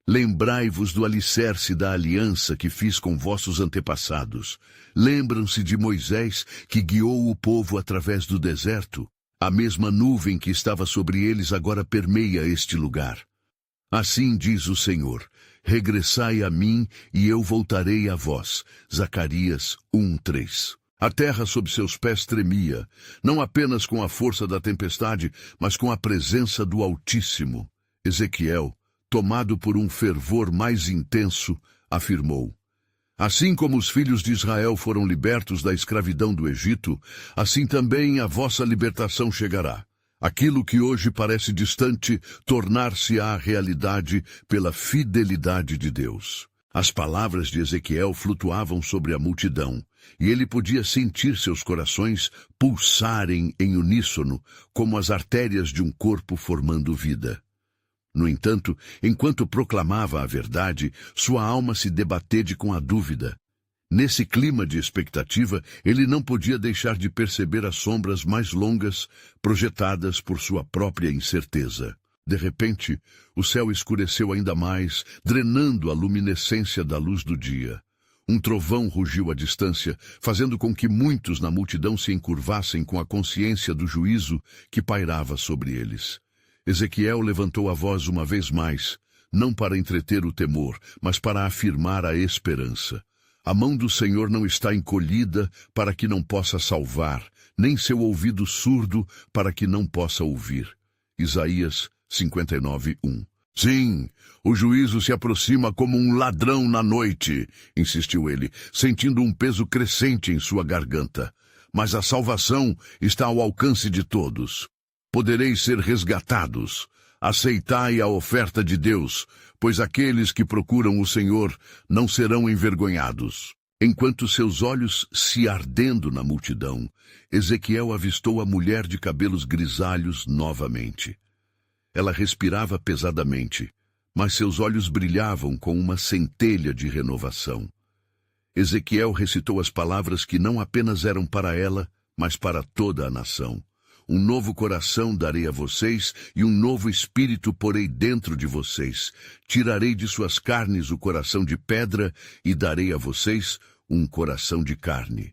Speaker 1: Lembrai-vos do alicerce da aliança que fiz com vossos antepassados. Lembram-se de Moisés, que guiou o povo através do deserto? A mesma nuvem que estava sobre eles agora permeia este lugar. Assim diz o Senhor, regressai a mim e eu voltarei a vós. Zacarias 1:3. A terra sob seus pés tremia, não apenas com a força da tempestade, mas com a presença do Altíssimo. Ezequiel, tomado por um fervor mais intenso, afirmou, assim como os filhos de Israel foram libertos da escravidão do Egito, assim também a vossa libertação chegará. Aquilo que hoje parece distante, tornar-se-á realidade pela fidelidade de Deus. As palavras de Ezequiel flutuavam sobre a multidão, e ele podia sentir seus corações pulsarem em uníssono, como as artérias de um corpo formando vida. No entanto, enquanto proclamava a verdade, sua alma se debatede com a dúvida. Nesse clima de expectativa, ele não podia deixar de perceber as sombras mais longas projetadas por sua própria incerteza. De repente, o céu escureceu ainda mais, drenando a luminescência da luz do dia. Um trovão rugiu à distância, fazendo com que muitos na multidão se encurvassem com a consciência do juízo que pairava sobre eles. Ezequiel levantou a voz uma vez mais, não para entreter o temor, mas para afirmar a esperança. A mão do Senhor não está encolhida para que não possa salvar, nem seu ouvido surdo para que não possa ouvir. Isaías 59:1. Sim, o juízo se aproxima como um ladrão na noite, insistiu ele, sentindo um peso crescente em sua garganta. Mas a salvação está ao alcance de todos. Podereis ser resgatados. Aceitai a oferta de Deus, pois aqueles que procuram o Senhor não serão envergonhados. Enquanto seus olhos se ardendo na multidão, Ezequiel avistou a mulher de cabelos grisalhos novamente. Ela respirava pesadamente, mas seus olhos brilhavam com uma centelha de renovação. Ezequiel recitou as palavras que não apenas eram para ela, mas para toda a nação. Um novo coração darei a vocês, e um novo espírito porei dentro de vocês. Tirarei de suas carnes o coração de pedra, e darei a vocês um coração de carne.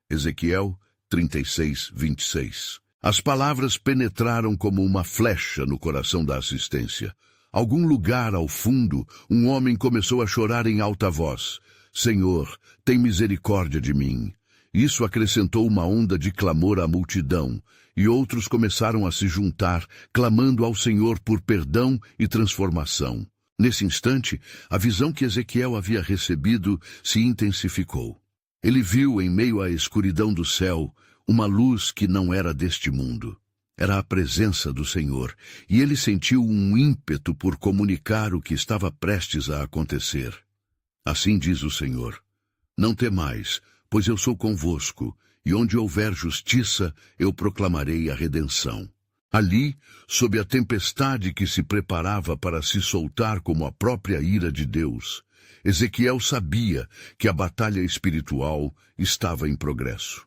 Speaker 1: Ezequiel 36:26. As palavras penetraram como uma flecha no coração da assistência. Algum lugar ao fundo, um homem começou a chorar em alta voz. Senhor, tem misericórdia de mim. Isso acrescentou uma onda de clamor à multidão, e outros começaram a se juntar, clamando ao Senhor por perdão e transformação. Nesse instante, a visão que Ezequiel havia recebido se intensificou. Ele viu, em meio à escuridão do céu, uma luz que não era deste mundo. Era a presença do Senhor, e ele sentiu um ímpeto por comunicar o que estava prestes a acontecer. Assim diz o Senhor: não temais, pois eu sou convosco, e onde houver justiça, eu proclamarei a redenção. Ali, sob a tempestade que se preparava para se soltar como a própria ira de Deus, Ezequiel sabia que a batalha espiritual estava em progresso.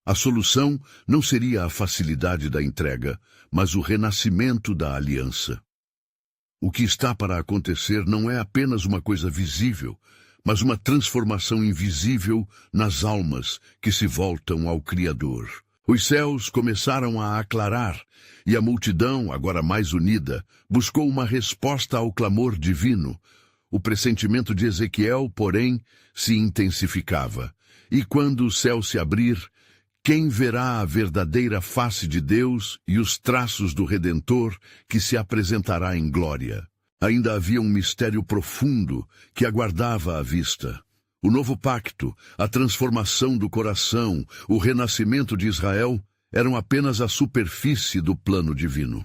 Speaker 1: A solução não seria a facilidade da entrega, mas o renascimento da aliança. O que está para acontecer não é apenas uma coisa visível, mas uma transformação invisível nas almas que se voltam ao Criador. Os céus começaram a aclarar, e a multidão, agora mais unida, buscou uma resposta ao clamor divino. O pressentimento de Ezequiel, porém, se intensificava. E quando o céu se abrir, quem verá a verdadeira face de Deus e os traços do Redentor que se apresentará em glória? Ainda havia um mistério profundo que aguardava à vista. O novo pacto, a transformação do coração, o renascimento de Israel eram apenas a superfície do plano divino.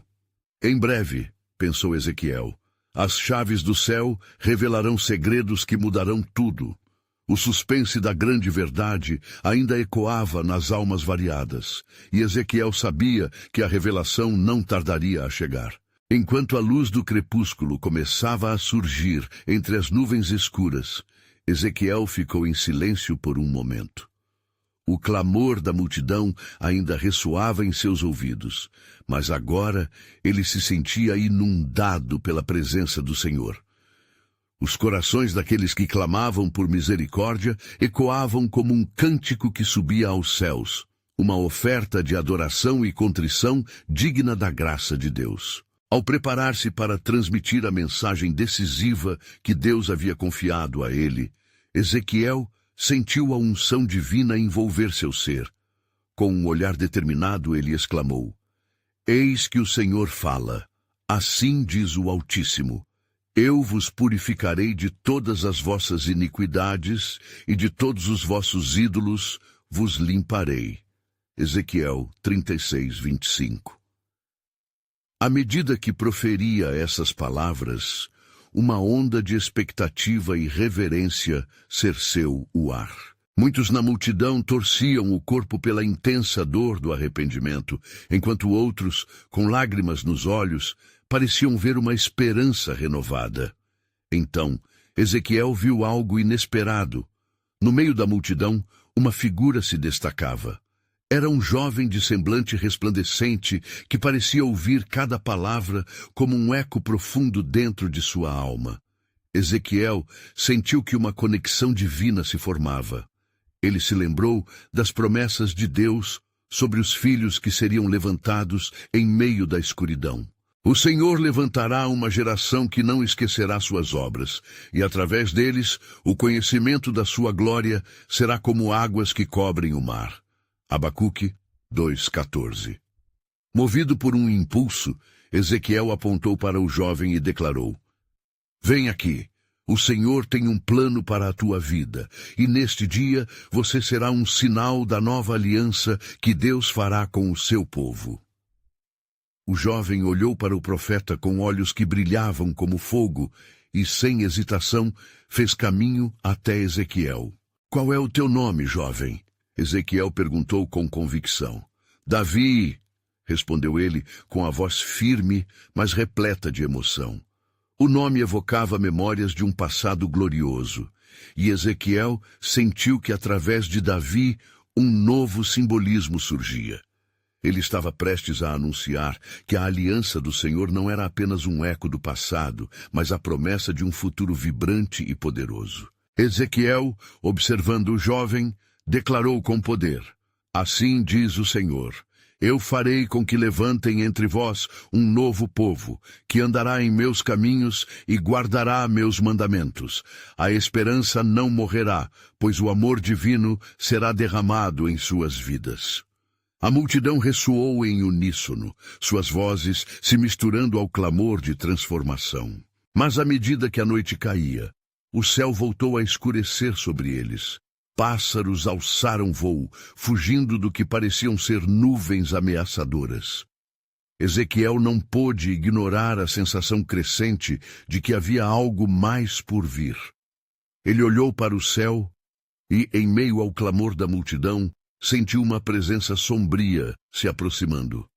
Speaker 1: Em breve, pensou Ezequiel, as chaves do céu revelarão segredos que mudarão tudo. O suspense da grande verdade ainda ecoava nas almas variadas, e Ezequiel sabia que a revelação não tardaria a chegar. Enquanto a luz do crepúsculo começava a surgir entre as nuvens escuras, Ezequiel ficou em silêncio por um momento. O clamor da multidão ainda ressoava em seus ouvidos, mas agora ele se sentia inundado pela presença do Senhor. Os corações daqueles que clamavam por misericórdia ecoavam como um cântico que subia aos céus, uma oferta de adoração e contrição digna da graça de Deus. Ao preparar-se para transmitir a mensagem decisiva que Deus havia confiado a ele, Ezequiel sentiu a unção divina envolver seu ser. Com um olhar determinado, ele exclamou: Eis que o Senhor fala, assim diz o Altíssimo, eu vos purificarei de todas as vossas iniquidades e de todos os vossos ídolos vos limparei. Ezequiel 36:25. À medida que proferia essas palavras, uma onda de expectativa e reverência cerceu o ar. Muitos na multidão torciam o corpo pela intensa dor do arrependimento, enquanto outros, com lágrimas nos olhos, pareciam ver uma esperança renovada. Então, Ezequiel viu algo inesperado. No meio da multidão, uma figura se destacava. Era um jovem de semblante resplandecente que parecia ouvir cada palavra como um eco profundo dentro de sua alma. Ezequiel sentiu que uma conexão divina se formava. Ele se lembrou das promessas de Deus sobre os filhos que seriam levantados em meio da escuridão. O Senhor levantará uma geração que não esquecerá suas obras, e através deles o conhecimento da sua glória será como águas que cobrem o mar. Abacuque 2:14. Movido por um impulso, Ezequiel apontou para o jovem e declarou: Vem aqui, o Senhor tem um plano para a tua vida, e neste dia você será um sinal da nova aliança que Deus fará com o seu povo. O jovem olhou para o profeta com olhos que brilhavam como fogo e, sem hesitação, fez caminho até Ezequiel. Qual é o teu nome, jovem? Ezequiel perguntou com convicção. Davi, respondeu ele com a voz firme, mas repleta de emoção. O nome evocava memórias de um passado glorioso, e Ezequiel sentiu que através de Davi um novo simbolismo surgia. Ele estava prestes a anunciar que a aliança do Senhor não era apenas um eco do passado, mas a promessa de um futuro vibrante e poderoso. Ezequiel, observando o jovem, declarou com poder: Assim diz o Senhor, eu farei com que levantem entre vós um novo povo, que andará em meus caminhos e guardará meus mandamentos. A esperança não morrerá, pois o amor divino será derramado em suas vidas. A multidão ressoou em uníssono, suas vozes se misturando ao clamor de transformação. Mas à medida que a noite caía, o céu voltou a escurecer sobre eles. Pássaros alçaram voo, fugindo do que pareciam ser nuvens ameaçadoras. Ezequiel não pôde ignorar a sensação crescente de que havia algo mais por vir. Ele olhou para o céu e, em meio ao clamor da multidão, sentiu uma presença sombria se aproximando.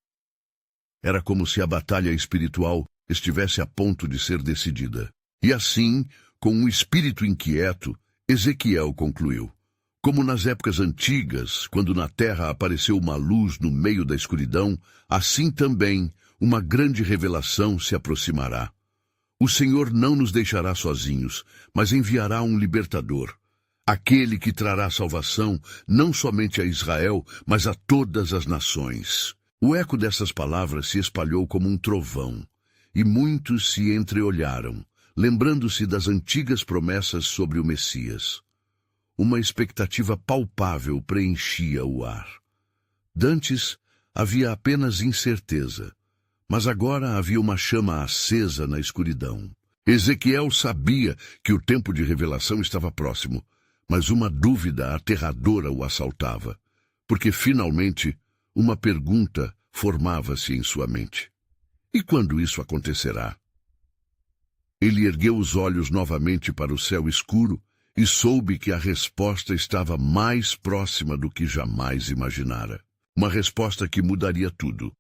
Speaker 1: Era como se a batalha espiritual estivesse a ponto de ser decidida. E assim, com um espírito inquieto, Ezequiel concluiu: Como nas épocas antigas, quando na terra apareceu uma luz no meio da escuridão, assim também uma grande revelação se aproximará. O Senhor não nos deixará sozinhos, mas enviará um libertador, aquele que trará salvação não somente a Israel, mas a todas as nações. O eco dessas palavras se espalhou como um trovão, e muitos se entreolharam, lembrando-se das antigas promessas sobre o Messias. Uma expectativa palpável preenchia o ar. Dantes havia apenas incerteza, mas agora havia uma chama acesa na escuridão. Ezequiel sabia que o tempo de revelação estava próximo, mas uma dúvida aterradora o assaltava, porque finalmente uma pergunta formava-se em sua mente. E quando isso acontecerá? Ele ergueu os olhos novamente para o céu escuro e soube que a resposta estava mais próxima do que jamais imaginara. Uma resposta que mudaria tudo,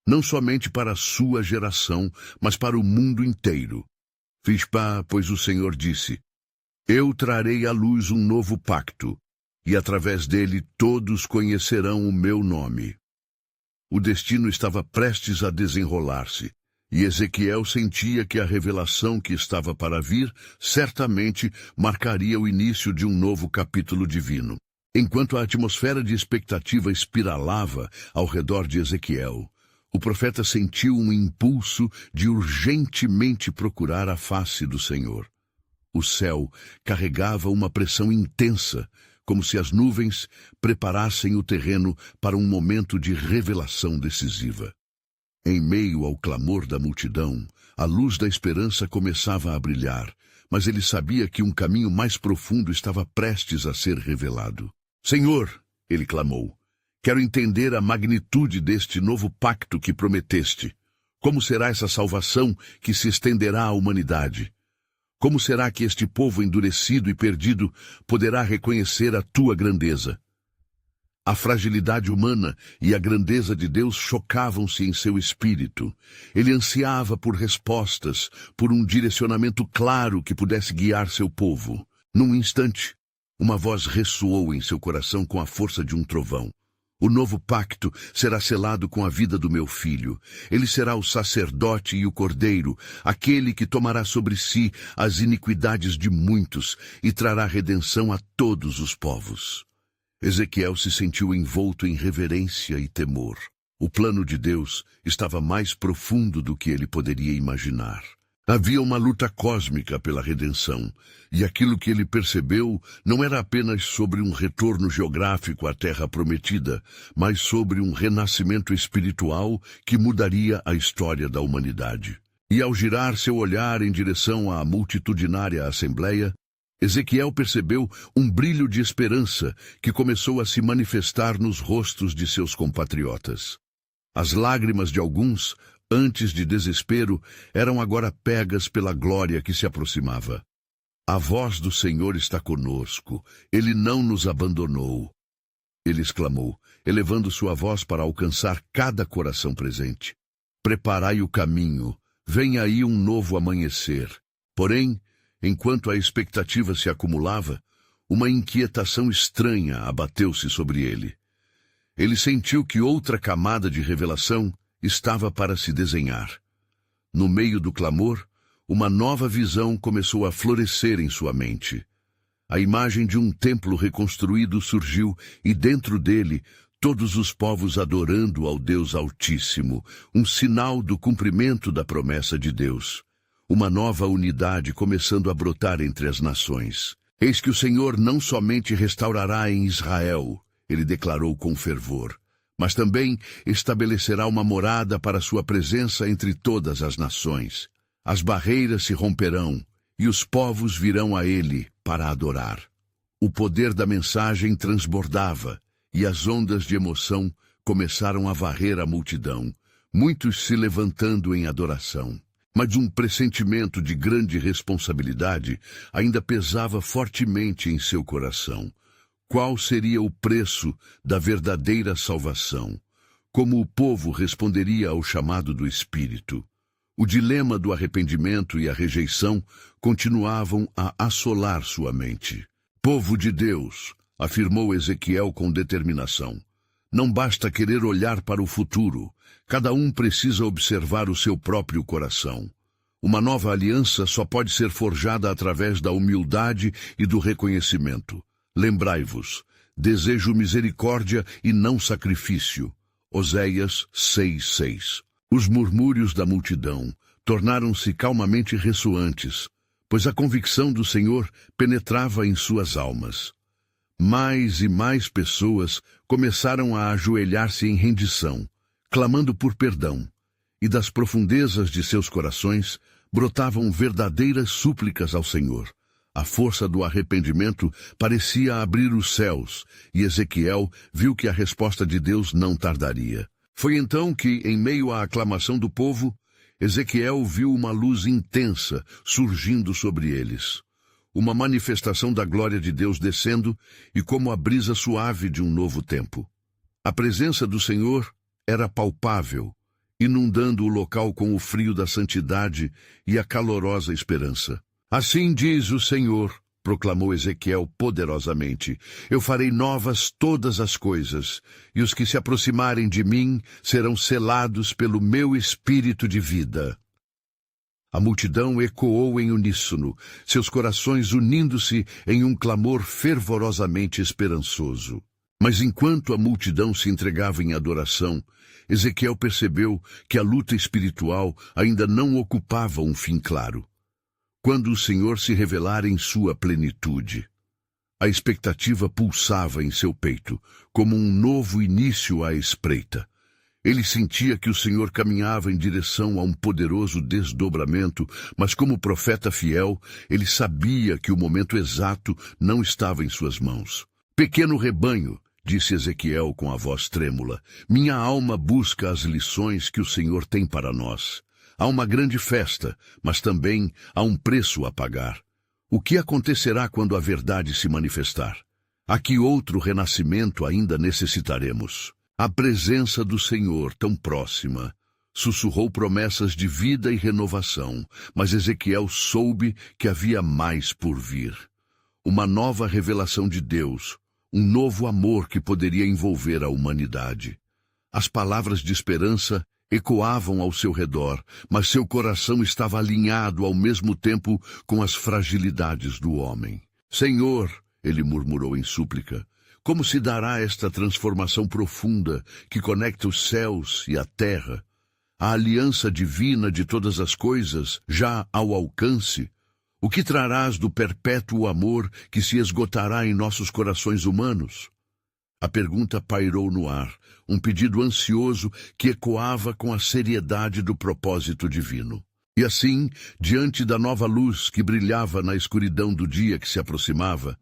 Speaker 1: não somente para a sua geração, mas para o mundo inteiro. Vishpá, pois o Senhor disse: Eu trarei à luz um novo pacto, e através dele todos conhecerão o meu nome. O destino estava prestes a desenrolar-se, e Ezequiel sentia que a revelação que estava para vir certamente marcaria o início de um novo capítulo divino. Enquanto a atmosfera de expectativa espiralava ao redor de Ezequiel, o profeta sentiu um impulso de urgentemente procurar a face do Senhor. O céu carregava uma pressão intensa, como se as nuvens preparassem o terreno para um momento de revelação decisiva. Em meio ao clamor da multidão, a luz da esperança começava a brilhar, mas ele sabia que um caminho mais profundo estava prestes a ser revelado. Senhor, ele clamou, quero entender a magnitude deste novo pacto que prometeste. Como será essa salvação que se estenderá à humanidade? Como será que este povo endurecido e perdido poderá reconhecer a tua grandeza? A fragilidade humana e a grandeza de Deus chocavam-se em seu espírito. Ele ansiava por respostas, por um direcionamento claro que pudesse guiar seu povo. Num instante, uma voz ressoou em seu coração com a força de um trovão. O novo pacto será selado com a vida do meu filho. Ele será o sacerdote e o cordeiro, aquele que tomará sobre si as iniquidades de muitos e trará redenção a todos os povos. Ezequiel se sentiu envolto em reverência e temor. O plano de Deus estava mais profundo do que ele poderia imaginar. Havia uma luta cósmica pela redenção, e aquilo que ele percebeu não era apenas sobre um retorno geográfico à Terra Prometida, mas sobre um renascimento espiritual que mudaria a história da humanidade. E ao girar seu olhar em direção à multitudinária assembleia, Ezequiel percebeu um brilho de esperança que começou a se manifestar nos rostos de seus compatriotas. As lágrimas de alguns, antes de desespero, eram agora pegas pela glória que se aproximava. A voz do Senhor está conosco, Ele não nos abandonou. Ele exclamou, elevando sua voz para alcançar cada coração presente. Preparai o caminho, vem aí um novo amanhecer. Porém, enquanto a expectativa se acumulava, uma inquietação estranha abateu-se sobre ele. Ele sentiu que outra camada de revelação estava para se desenhar. No meio do clamor, uma nova visão começou a florescer em sua mente. A imagem de um templo reconstruído surgiu e dentro dele todos os povos adorando ao Deus Altíssimo, um sinal do cumprimento da promessa de Deus. Uma nova unidade começando a brotar entre as nações. Eis que o Senhor não somente restaurará em Israel, ele declarou com fervor, mas também estabelecerá uma morada para sua presença entre todas as nações. As barreiras se romperão e os povos virão a ele para adorar. O poder da mensagem transbordava e as ondas de emoção começaram a varrer a multidão, muitos se levantando em adoração. Mas um pressentimento de grande responsabilidade ainda pesava fortemente em seu coração. Qual seria o preço da verdadeira salvação? Como o povo responderia ao chamado do Espírito? O dilema do arrependimento e a rejeição continuavam a assolar sua mente. Povo de Deus, afirmou Ezequiel com determinação. Não basta querer olhar para o futuro. Cada um precisa observar o seu próprio coração. Uma nova aliança só pode ser forjada através da humildade e do reconhecimento. Lembrai-vos, desejo misericórdia e não sacrifício. Oséias 6:6. Os murmúrios da multidão tornaram-se calmamente ressoantes, pois a convicção do Senhor penetrava em suas almas. Mais e mais pessoas começaram a ajoelhar-se em rendição, clamando por perdão, e das profundezas de seus corações brotavam verdadeiras súplicas ao Senhor. A força do arrependimento parecia abrir os céus, e Ezequiel viu que a resposta de Deus não tardaria. Foi então que, em meio à aclamação do povo, Ezequiel viu uma luz intensa surgindo sobre eles. Uma manifestação da glória de Deus descendo e como a brisa suave de um novo tempo. A presença do Senhor era palpável, inundando o local com o frio da santidade e a calorosa esperança. Assim diz o Senhor, proclamou Ezequiel poderosamente, eu farei novas todas as coisas, e os que se aproximarem de mim serão selados pelo meu espírito de vida. A multidão ecoou em uníssono, seus corações unindo-se em um clamor fervorosamente esperançoso. Mas enquanto a multidão se entregava em adoração, Ezequiel percebeu que a luta espiritual ainda não ocupava um fim claro. Quando o Senhor se revelar em sua plenitude, a expectativa pulsava em seu peito, como um novo início à espreita. Ele sentia que o Senhor caminhava em direção a um poderoso desdobramento, mas como profeta fiel, ele sabia que o momento exato não estava em suas mãos. Pequeno rebanho, disse Ezequiel com a voz trêmula, minha alma busca as lições que o Senhor tem para nós. Há uma grande festa, mas também há um preço a pagar. O que acontecerá quando a verdade se manifestar? A que outro renascimento ainda necessitaremos? A presença do Senhor tão próxima sussurrou promessas de vida e renovação, mas Ezequiel soube que havia mais por vir. Uma nova revelação de Deus, um novo amor que poderia envolver a humanidade. As palavras de esperança ecoavam ao seu redor, mas seu coração estava alinhado ao mesmo tempo com as fragilidades do homem. Senhor, ele murmurou em súplica, Como se dará esta transformação profunda que conecta os céus e a terra? A aliança divina de todas as coisas já ao alcance? O que trarás do perpétuo amor que se esgotará em nossos corações humanos? A pergunta pairou no ar, um pedido ansioso que ecoava com a seriedade do propósito divino. E assim, diante da nova luz que brilhava na escuridão do dia que se aproximava,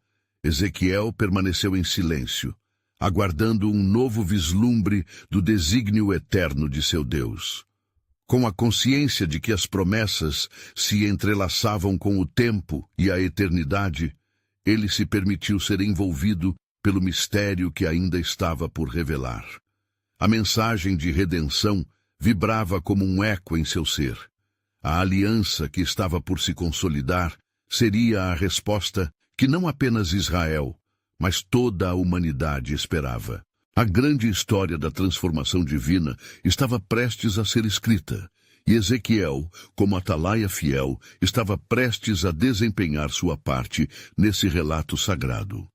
Speaker 1: Ezequiel permaneceu em silêncio, aguardando um novo vislumbre do desígnio eterno de seu Deus. Com a consciência de que as promessas se entrelaçavam com o tempo e a eternidade, ele se permitiu ser envolvido pelo mistério que ainda estava por revelar. A mensagem de redenção vibrava como um eco em seu ser. A aliança que estava por se consolidar seria a resposta que não apenas Israel, mas toda a humanidade esperava. A grande história da transformação divina estava prestes a ser escrita, e Ezequiel, como atalaia fiel, estava prestes a desempenhar sua parte nesse relato sagrado.